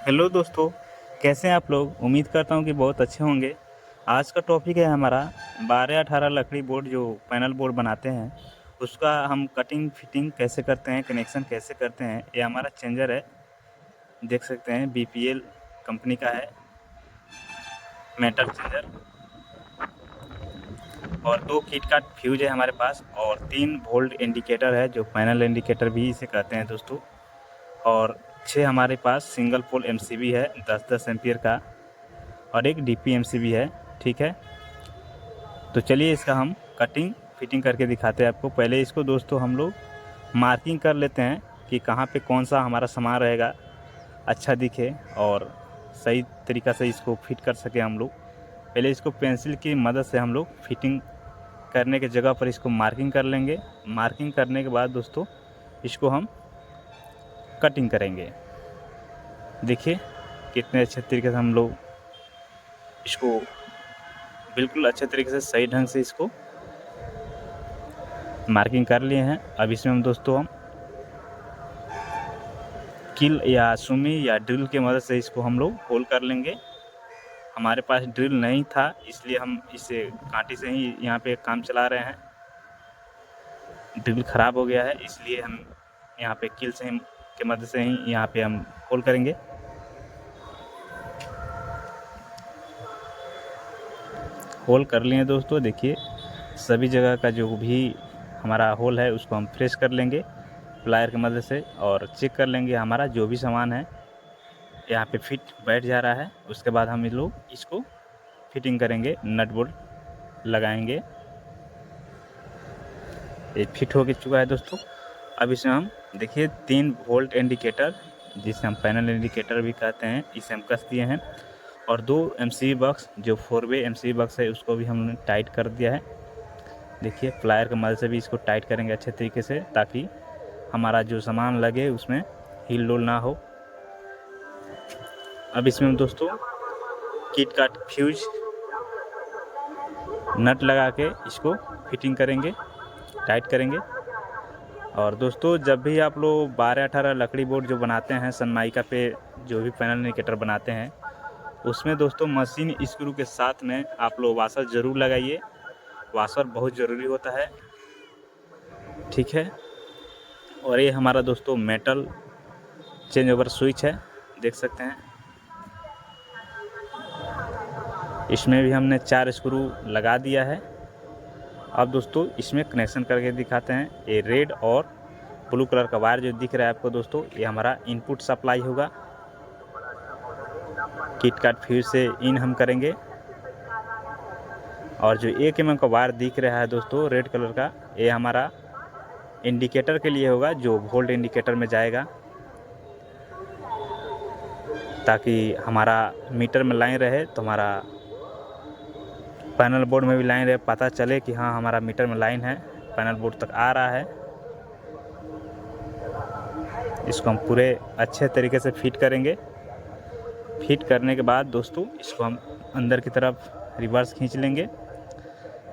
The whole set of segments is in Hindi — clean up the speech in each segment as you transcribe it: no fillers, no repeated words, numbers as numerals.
हेलो दोस्तों, कैसे हैं आप लोग। उम्मीद करता हूँ कि बहुत अच्छे होंगे। आज का टॉपिक है हमारा 12-18 लकड़ी बोर्ड जो पैनल बोर्ड बनाते हैं उसका हम कटिंग फिटिंग कैसे करते हैं, कनेक्शन कैसे करते हैं। ये हमारा चेंजर है, देख सकते हैं बीपीएल कंपनी का है मेटल चेंजर। और 2 किट का फ्यूज है हमारे पास और 3 वोल्ट इंडिकेटर है जो पैनल इंडिकेटर भी इसे कहते हैं दोस्तों। और 6 हमारे पास सिंगल पोल एमसीबी है 10-10 एम्पियर का और एक डीपी एमसीबी है। ठीक है, तो चलिए इसका हम कटिंग फिटिंग करके दिखाते हैं आपको। पहले इसको दोस्तों हम लोग मार्किंग कर लेते हैं कि कहाँ पे कौन सा हमारा सामान रहेगा, अच्छा दिखे और सही तरीक़ा से इसको फिट कर सकें हम लोग। पहले इसको पेंसिल की मदद से हम लोग फिटिंग करने के जगह पर इसको मार्किंग कर लेंगे। मार्किंग करने के बाद दोस्तों इसको हम कटिंग करेंगे। देखिए कितने अच्छे तरीके से हम लोग इसको बिल्कुल अच्छे तरीके से सही ढंग से इसको मार्किंग कर लिए हैं। अब इसमें हम दोस्तों किल या सुमी या ड्रिल की मदद से इसको हम लोग होल कर लेंगे। हमारे पास ड्रिल नहीं था इसलिए हम इसे कांटे से ही यहाँ पे काम चला रहे हैं। ड्रिल ख़राब हो गया है इसलिए हम यहाँ पे किल से की मदद से ही यहाँ पे हम होल करेंगे। होल कर लिए दोस्तों। देखिए सभी जगह का जो भी हमारा होल है उसको हम फ्रेश कर लेंगे प्लायर की मदद से और चेक कर लेंगे हमारा जो भी सामान है यहाँ पे फिट बैठ जा रहा है। उसके बाद हम लोग इसको फिटिंग करेंगे, नट बोल्ट लगाएंगे। ये फिट हो चुका है दोस्तों। अब इसमें हम देखिए 3 वोल्ट इंडिकेटर जिसे हम पैनल इंडिकेटर भी कहते हैं इसे हम कस दिए हैं और 2 एमसीबी बॉक्स जो 4 वे एमसीबी बॉक्स है उसको भी हमने टाइट कर दिया है। देखिए प्लायर की मदद से भी इसको टाइट करेंगे अच्छे तरीके से ताकि हमारा जो सामान लगे उसमें हिल डुल ना हो। अब इसमें दोस्तों किट का फ्यूज नट लगा के इसको फिटिंग करेंगे, टाइट करेंगे। और दोस्तों जब भी आप लोग 12-18 लकड़ी बोर्ड जो बनाते हैं सनमाइका पे जो भी पैनल इंडिकेटर बनाते हैं उसमें दोस्तों मशीन स्क्रू के साथ में आप लोग वाशर ज़रूर लगाइए। वाशर बहुत ज़रूरी होता है, ठीक है। और ये हमारा दोस्तों मेटल चेंज ओवर स्विच है, देख सकते हैं इसमें भी हमने 4 स्क्रू लगा दिया है। अब दोस्तों इसमें कनेक्शन करके दिखाते हैं। ये रेड और ब्लू कलर का वायर जो दिख रहा है आपको दोस्तों ये हमारा इनपुट सप्लाई होगा। किट काट फ्यूज से इन हम करेंगे और जो 1 mm का वायर दिख रहा है दोस्तों रेड कलर का ये हमारा इंडिकेटर के लिए होगा जो वोल्ट इंडिकेटर में जाएगा ताकि हमारा मीटर में लाइन रहे तो हमारा पैनल बोर्ड में भी लाइन रहे, पता चले कि हाँ हमारा मीटर में लाइन है, पैनल बोर्ड तक आ रहा है। इसको हम पूरे अच्छे तरीके से फिट करेंगे। फिट करने के बाद दोस्तों इसको हम अंदर की तरफ रिवर्स खींच लेंगे।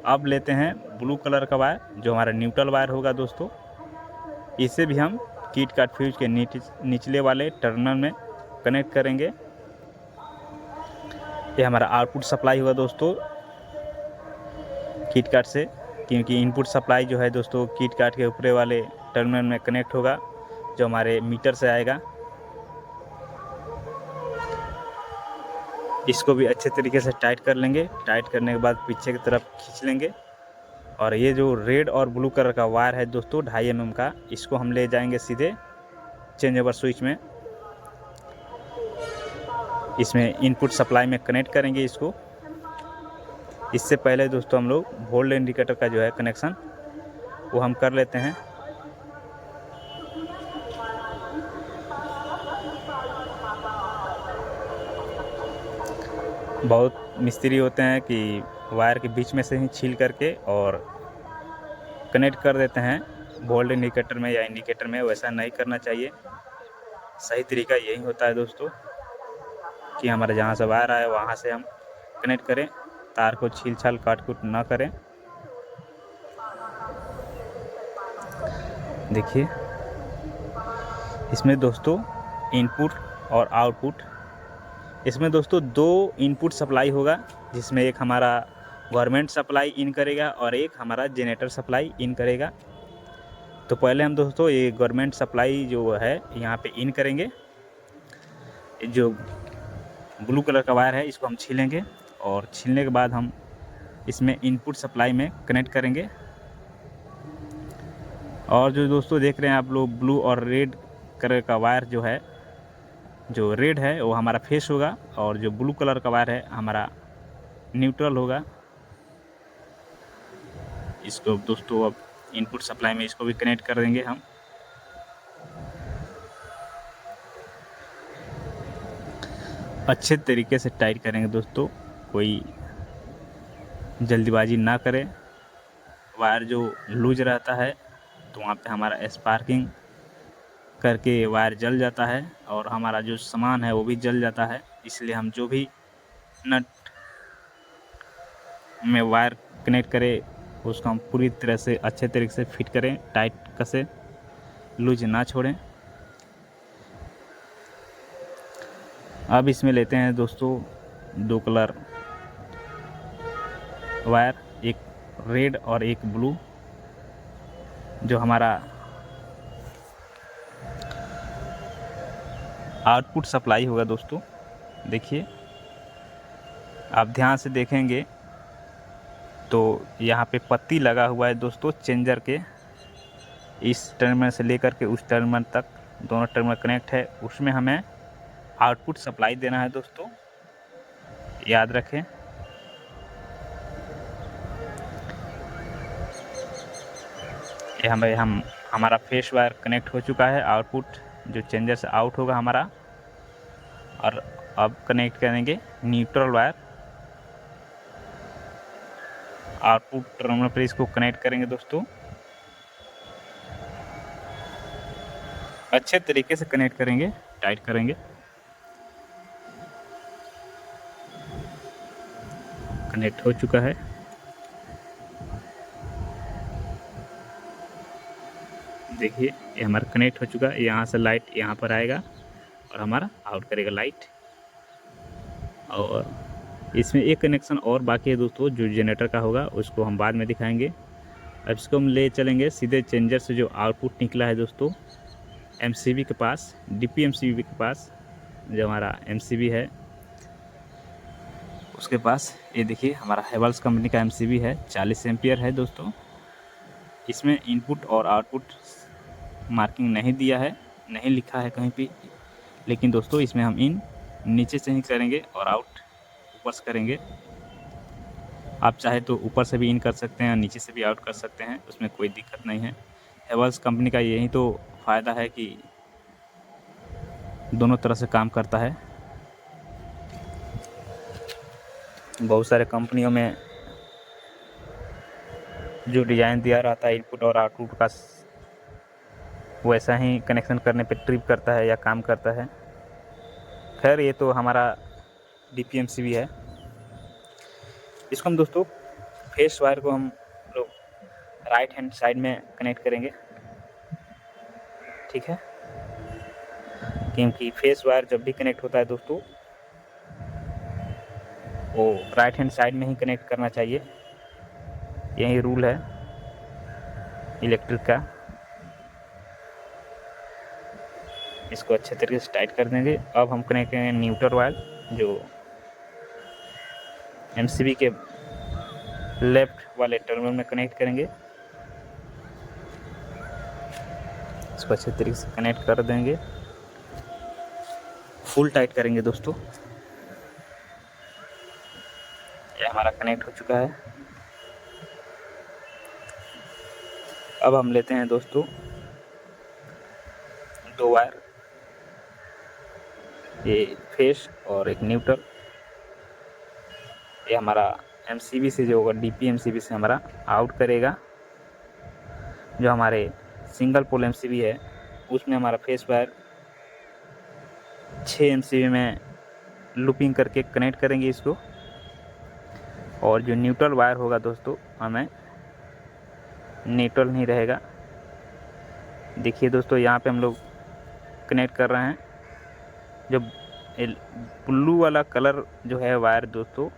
अब लेते हैं ब्लू कलर का वायर जो हमारा न्यूट्रल वायर होगा दोस्तों। इसे भी हम किट काट फ्यूज के निचले वाले टर्मिनल में कनेक्ट करेंगे। ये हमारा आउटपुट सप्लाई होगा दोस्तों किट काट से, क्योंकि इनपुट सप्लाई जो है दोस्तों किट काट के ऊपरे वाले टर्मिनल में कनेक्ट होगा जो हमारे मीटर से आएगा। इसको भी अच्छे तरीके से टाइट कर लेंगे। टाइट करने के बाद पीछे की तरफ खींच लेंगे और ये जो रेड और ब्लू कलर का वायर है दोस्तों 2.5 mm का, इसको हम ले जाएंगे सीधे चेंज ओवर स्विच में। इसमें इनपुट सप्लाई में कनेक्ट करेंगे इसको। इससे पहले दोस्तों हम लोग वोल्ट इंडिकेटर का जो है कनेक्शन वो हम कर लेते हैं। बहुत मिस्त्री होते हैं कि वायर के बीच में से ही छील करके और कनेक्ट कर देते हैं वोल्ट इंडिकेटर में या इंडिकेटर में। वैसा नहीं करना चाहिए, सही तरीका यही होता है दोस्तों कि हमारा जहाँ से वायर आया वहाँ से हम कनेक्ट करें, तार को छील छाल काट कूट ना करें। देखिए इसमें दोस्तों इनपुट और आउटपुट। इसमें दोस्तों 2 इनपुट सप्लाई होगा, जिसमें एक हमारा गवर्नमेंट सप्लाई इन करेगा और एक हमारा जनरेटर सप्लाई इन करेगा। तो पहले हम दोस्तों ये गवर्नमेंट सप्लाई जो है यहाँ पे इन करेंगे। जो ब्लू कलर का वायर है इसको हम छीलेंगे और छीलने के बाद हम इसमें इनपुट सप्लाई में कनेक्ट करेंगे। और जो दोस्तों देख रहे हैं आप लोग, ब्लू और रेड कलर का वायर जो है, जो रेड है वो हमारा फेस होगा और जो ब्लू कलर का वायर है हमारा न्यूट्रल होगा। इसको दोस्तों अब इनपुट सप्लाई में इसको भी कनेक्ट कर देंगे हम। अच्छे तरीके से टाइट करेंगे दोस्तों, कोई जल्दीबाजी ना करें। वायर जो लूज रहता है तो वहाँ पे हमारा स्पार्किंग करके वायर जल जाता है और हमारा जो सामान है वो भी जल जाता है। इसलिए हम जो भी नट में वायर कनेक्ट करें उसको हम पूरी तरह से अच्छे तरीके से फिट करें, टाइट कसें, लूज ना छोड़ें। अब इसमें लेते हैं दोस्तों 2 कलर वायर, एक रेड और एक ब्लू, जो हमारा आउटपुट सप्लाई होगा। दोस्तों देखिए, आप ध्यान से देखेंगे तो यहाँ पे पत्ती लगा हुआ है दोस्तों चेंजर के। इस टर्मिनल से लेकर के उस टर्मिनल तक दोनों टर्मिनल कनेक्ट है, उसमें हमें आउटपुट सप्लाई देना है दोस्तों, याद रखें। ये हमारा फेस वायर कनेक्ट हो चुका है, आउटपुट जो चेंजर से आउट होगा हमारा। और अब कनेक्ट करेंगे न्यूट्रल वायर, आउटपुट टर्मिनल पर इसको कनेक्ट करेंगे दोस्तों। अच्छे तरीके से कनेक्ट करेंगे, टाइट करेंगे। कनेक्ट हो चुका है। देखिए ये हमारा कनेक्ट हो चुका है। यहाँ से लाइट यहाँ पर आएगा और हमारा आउट करेगा लाइट। और इसमें एक कनेक्शन और बाकी है दोस्तों, जो जनरेटर का होगा उसको हम बाद में दिखाएंगे। अब इसको हम ले चलेंगे सीधे चेंजर से जो आउटपुट निकला है दोस्तों एमसीबी के पास, डीपी एमसीबी के पास, जो हमारा एमसीबी है उसके पास। ये देखिए हमारा हेवल्स कंपनी का एमसीबी है, 40 एम्पियर है दोस्तों। इसमें इनपुट और आउटपुट मार्किंग नहीं दिया है, नहीं लिखा है कहीं भी, लेकिन दोस्तों इसमें हम इन नीचे से ही करेंगे और आउट ऊपर से करेंगे। आप चाहे तो ऊपर से भी इन कर सकते हैं, नीचे से भी आउट कर सकते हैं, उसमें कोई दिक्कत नहीं है। हेवल्स कंपनी का यही तो फ़ायदा है कि दोनों तरह से काम करता है। बहुत सारे कंपनियों में जो डिज़ाइन दिया रहता है इनपुट और आउटपुट का, वैसा ही कनेक्शन करने पे ट्रिप करता है या काम करता है। खैर ये तो हमारा DPMCB है। इसको हम दोस्तों फेस वायर को हम लोग राइट हैंड साइड में कनेक्ट करेंगे, ठीक है, क्योंकि फेस वायर जब भी कनेक्ट होता है दोस्तों वो राइट हैंड साइड में ही कनेक्ट करना चाहिए, यही रूल है इलेक्ट्रिक का। इसको अच्छे तरीके से टाइट कर देंगे। अब हम कनेक्ट करेंगे न्यूट्रल वायर, जो एमसीबी के लेफ्ट वाले टर्मिनल में कनेक्ट करेंगे। इसको अच्छे तरीके से कनेक्ट कर देंगे, फुल टाइट करेंगे दोस्तों। ये हमारा कनेक्ट हो चुका है। अब हम लेते हैं दोस्तों 2 वायर, ये फेस और एक न्यूट्रल। ये हमारा एमसीबी से जो होगा, डीपी एमसीबी से हमारा आउट करेगा। जो हमारे सिंगल पोल एमसीबी है उसमें हमारा फेस वायर 6 एमसीबी में लूपिंग करके कनेक्ट करेंगे इसको। और जो न्यूट्रल वायर होगा दोस्तों हमें न्यूट्रल नहीं रहेगा। देखिए दोस्तों यहाँ पे हम लोग कनेक्ट कर रहे हैं जो ब्लू वाला कलर जो है वायर दोस्तों,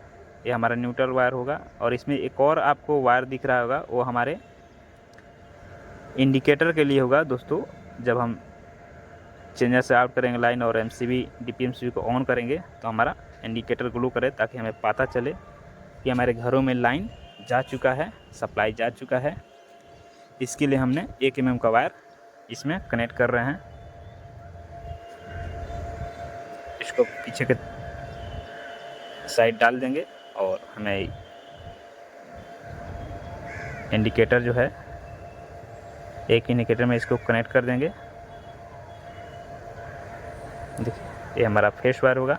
ये हमारा न्यूट्रल वायर होगा। और इसमें एक और आपको वायर दिख रहा होगा, वो हमारे इंडिकेटर के लिए होगा दोस्तों। जब हम चेंजर से आउट करेंगे लाइन और एमसीबी डीपीएमसीबी को ऑन करेंगे तो हमारा इंडिकेटर ग्लो करे, ताकि हमें पता चले कि हमारे घरों में लाइन जा चुका है, सप्लाई जा चुका है। इसके लिए हमने 1 mm का वायर इसमें कनेक्ट कर रहे हैं। इसको पीछे के साइड डाल देंगे और हमें इंडिकेटर जो है, एक इंडिकेटर में इसको कनेक्ट कर देंगे। देखिए, ये हमारा फेस वायर होगा।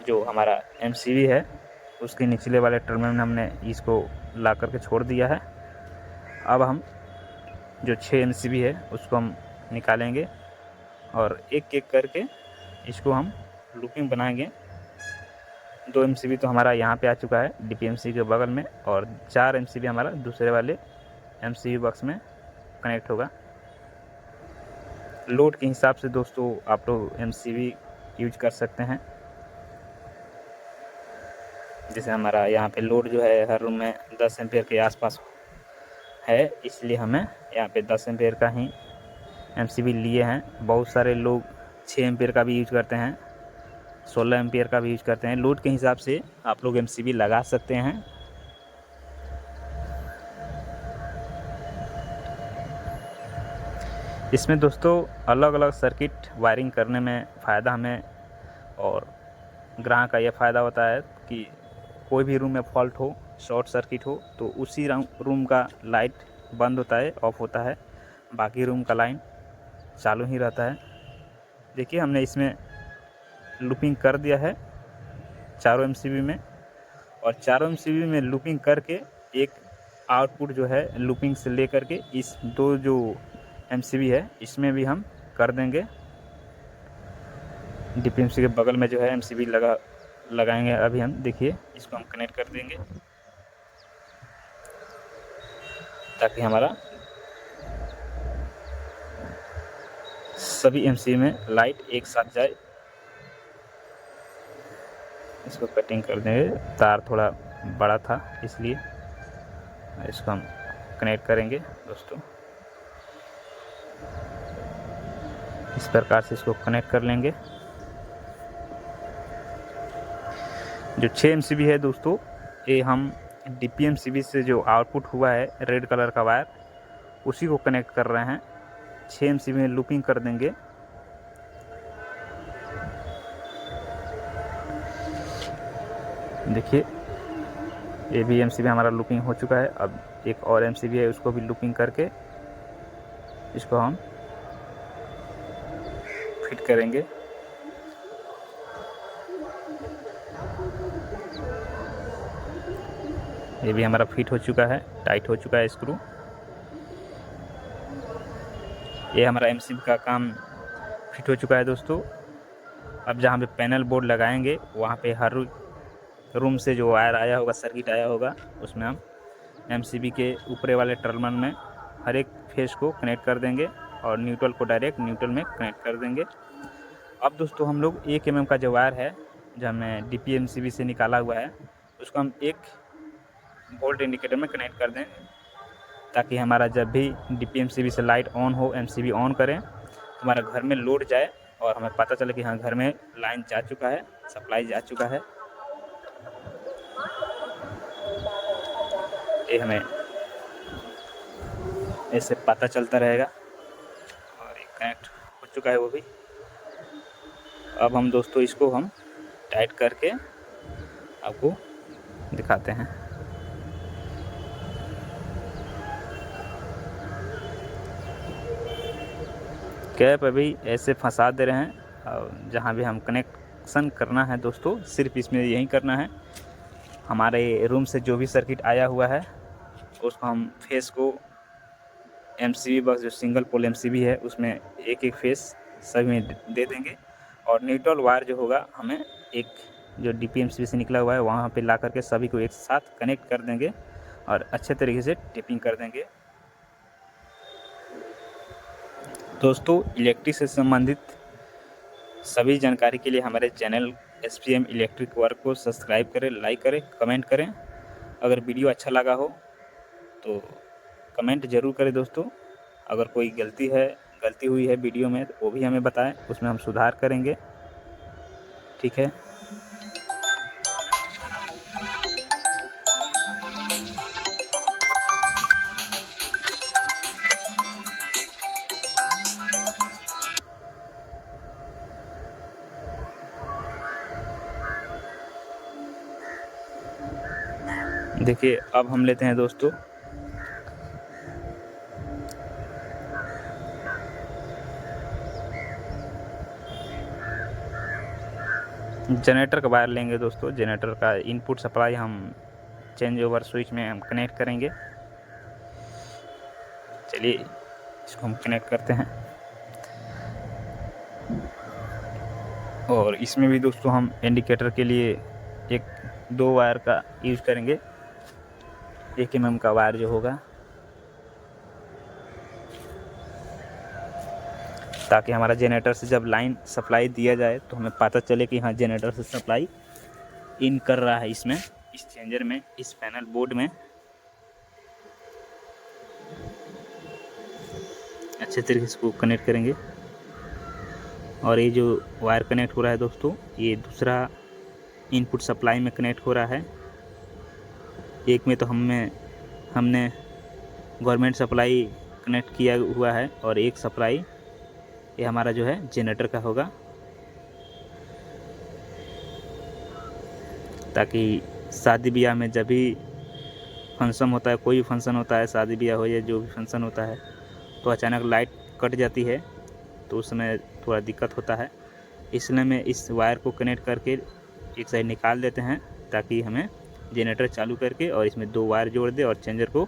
जो हमारा एमसीबी है उसके निचले वाले टर्मिनल में हमने इसको ला करके छोड़ दिया है। अब हम जो 6 एमसीबी है उसको हम निकालेंगे और एक एक करके इसको हम लूपिंग बनाएंगे। 2 एमसीबी तो हमारा यहाँ पे आ चुका है डीपीएमसी के बगल में, और 4 एमसीबी हमारा दूसरे वाले एमसीबी बॉक्स में कनेक्ट होगा। लोड के हिसाब से दोस्तों आप लोग एमसीबी यूज कर सकते हैं। जैसे हमारा यहाँ पे लोड जो है हर रूम में 10 एम्पियर के आसपास है, इसलिए हमें यहाँ पे 10 एम्पियर का ही एमसीबी लिए हैं। बहुत सारे लोग 6 एम्पियर का भी यूज करते हैं, 16 एम्पियर का भी यूज करते हैं। लोड के हिसाब से आप लोग एमसीबी लगा सकते हैं। इसमें दोस्तों अलग अलग सर्किट वायरिंग करने में फ़ायदा हमें और ग्राहक का यह फ़ायदा होता है कि कोई भी रूम में फॉल्ट हो, शॉर्ट सर्किट हो, तो उसी रूम का लाइट बंद होता है, ऑफ होता है, बाकी रूम का लाइन चालू ही रहता है। देखिए, हमने इसमें लूपिंग कर दिया है चारों एमसीबी में, और चारों एमसीबी में लूपिंग करके एक आउटपुट जो है लूपिंग से लेकर के इस 2 जो एमसीबी है इसमें भी हम कर देंगे। डीपीएमसी के बगल में जो है एमसीबी लगाएंगे। अभी हम देखिए इसको हम कनेक्ट कर देंगे ताकि हमारा सभी एमसीबी में लाइट एक साथ जाए। इसको कटिंग कर देंगे, तार थोड़ा बड़ा था इसलिए। इसको हम कनेक्ट करेंगे दोस्तों, इस प्रकार से इसको कनेक्ट कर लेंगे। जो 6 एमसीबी है दोस्तों, ये हम डीपीएमसीबी से जो आउटपुट हुआ है रेड कलर का वायर, उसी को कनेक्ट कर रहे हैं। 6 एमसीबी में लूपिंग कर देंगे। देखिए, ये भी एमसीबी हमारा लूपिंग हो चुका है। अब एक और एमसीबी है, उसको भी लूपिंग करके इसको हम फिट करेंगे। ये भी हमारा फिट हो चुका है, टाइट हो चुका है स्क्रू। ये हमारा एमसीबी का काम फिट हो चुका है दोस्तों। अब जहाँ पे पैनल बोर्ड लगाएंगे वहाँ पे हर रूम से जो वायर आया होगा, सर्किट आया होगा, उसमें हम एमसीबी के ऊपरे वाले टर्मिनल में हर एक फेस को कनेक्ट कर देंगे और न्यूट्रल को डायरेक्ट न्यूट्रल में कनेक्ट कर देंगे। अब दोस्तों हम लोग 1 mm का जो वायर है जो हमने डीपीएमसीबी से निकाला हुआ है, उसको हम 1 वोल्ट इंडिकेटर में कनेक्ट कर दें, ताकि हमारा जब भी डीपीएमसीबी से लाइट ऑन हो, एमसीबी ऑन करें, तो हमारा घर में लोड जाए और हमें पता चले कि हाँ, घर में लाइन जा चुका है, सप्लाई जा चुका है। ये हमें ऐसे पता चलता रहेगा। और ये कनेक्ट हो चुका है वो भी। अब हम दोस्तों इसको हम टाइट करके आपको दिखाते हैं। कैप अभी ऐसे फंसा दे रहे हैं, और जहाँ भी हम कनेक्शन करना है दोस्तों, सिर्फ इसमें यही करना है। हमारे रूम से जो भी सर्किट आया हुआ है उसको हम फेस को एमसीबी बॉक्स जो सिंगल पोल एमसीबी है उसमें एक एक फेस सभी में दे देंगे, और न्यूट्रल वायर जो होगा हमें एक जो डीपीएमसीबी से निकला हुआ है वहाँ पे ला करके सभी को एक साथ कनेक्ट कर देंगे और अच्छे तरीके से टेपिंग कर देंगे। दोस्तों, इलेक्ट्रिक से संबंधित सभी जानकारी के लिए हमारे चैनल SPM इलेक्ट्रिक वर्क को सब्सक्राइब करें, लाइक करें, कमेंट करें। अगर वीडियो अच्छा लगा हो तो कमेंट ज़रूर करें दोस्तों। अगर कोई गलती हुई है वीडियो में तो वो भी हमें बताएं, उसमें हम सुधार करेंगे। ठीक है। देखिए अब हम लेते हैं दोस्तों जनरेटर का वायर लेंगे दोस्तों। जनरेटर का इनपुट सप्लाई हम चेंज ओवर स्विच में हम कनेक्ट करेंगे। चलिए इसको हम कनेक्ट करते हैं। और इसमें भी दोस्तों हम इंडिकेटर के लिए दो वायर का यूज़ करेंगे। 1 mm का वायर जो होगा, ताकि हमारा जनरेटर से जब लाइन सप्लाई दिया जाए तो हमें पता चले कि हाँ जनरेटर से सप्लाई इन कर रहा है इसमें, इस चेंजर में, इस पैनल बोर्ड में। अच्छे तरीके से इसको कनेक्ट करेंगे। और ये जो वायर कनेक्ट हो रहा है दोस्तों, ये दूसरा इनपुट सप्लाई में कनेक्ट हो रहा है। एक में तो हमने गवर्नमेंट सप्लाई कनेक्ट किया हुआ है और एक सप्लाई ये हमारा जो है जनरेटर का होगा, ताकि शादी ब्याह में जब भी फंक्शन होता है, कोई भी फंक्शन होता है, शादी ब्याह हो या जो भी फंक्शन होता है, तो अचानक लाइट कट जाती है तो उस समय थोड़ा दिक्कत होता है। इसलिए मैं इस वायर को कनेक्ट करके एक साइड निकाल देते हैं, ताकि हमें जनरेटर चालू करके और इसमें 2 वायर जोड़ दे और चेंजर को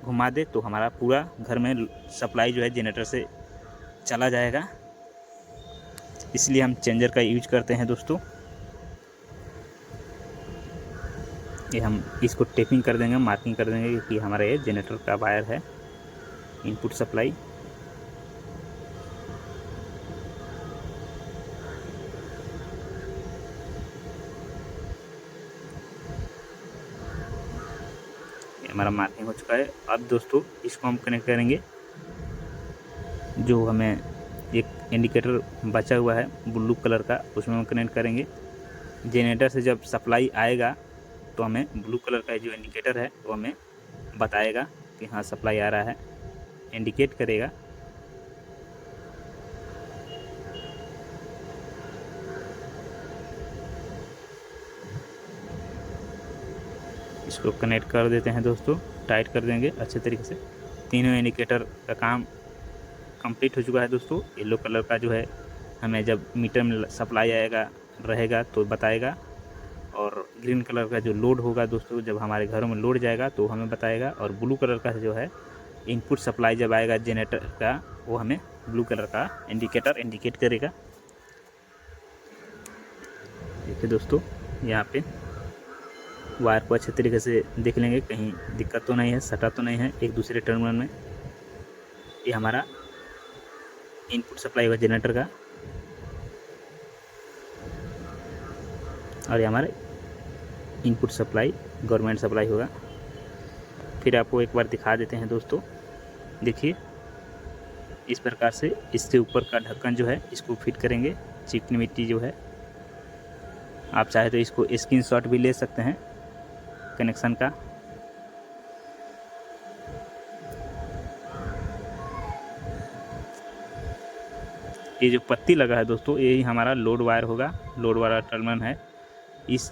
घुमा दे तो हमारा पूरा घर में सप्लाई जो है जनरेटर से चला जाएगा। इसलिए हम चेंजर का यूज करते हैं दोस्तों। ये हम इसको टेपिंग कर देंगे, मार्किंग कर देंगे कि हमारा ये जनरेटर का वायर है, इनपुट सप्लाई। हमारा मार्किंग हो चुका है। अब दोस्तों इसको हम कनेक्ट करेंगे। जो हमें एक इंडिकेटर बचा हुआ है ब्लू कलर का, उसमें हम कनेक्ट करेंगे। जनरेटर से जब सप्लाई आएगा तो हमें ब्लू कलर का जो इंडिकेटर है वो हमें बताएगा कि हाँ सप्लाई आ रहा है, इंडिकेट करेगा। इसको कनेक्ट कर देते हैं दोस्तों, टाइट कर देंगे अच्छे तरीके से। तीनों इंडिकेटर का काम कंप्लीट हो चुका है दोस्तों। येलो कलर का जो है हमें जब मीटर में सप्लाई रहेगा तो बताएगा, और ग्रीन कलर का जो लोड होगा दोस्तों जब हमारे घरों में लोड जाएगा तो हमें बताएगा, और ब्लू कलर का जो है इनपुट सप्लाई जब आएगा जनरेटर का, वो हमें ब्लू कलर का इंडिकेटर इंडिकेट करेगा। देखिए दोस्तों यहाँ पे वायर को अच्छे तरीके से देख लेंगे, कहीं दिक्कत तो नहीं है, सटा तो नहीं है एक दूसरे टर्मिनल में। ये हमारा इनपुट सप्लाई होगा जनरेटर का, और ये हमारा इनपुट सप्लाई गवर्नमेंट सप्लाई होगा। फिर आपको एक बार दिखा देते हैं दोस्तों। देखिए इस प्रकार से इसके ऊपर का ढक्कन जो है इसको फिट करेंगे। चिकनी मिट्टी जो है, आप चाहे तो इसको स्क्रीनशॉट भी ले सकते हैं कनेक्शन का। ये जो पत्ती लगा है दोस्तों, यही हमारा लोड वायर होगा, लोड वाला टर्मिनल है। इस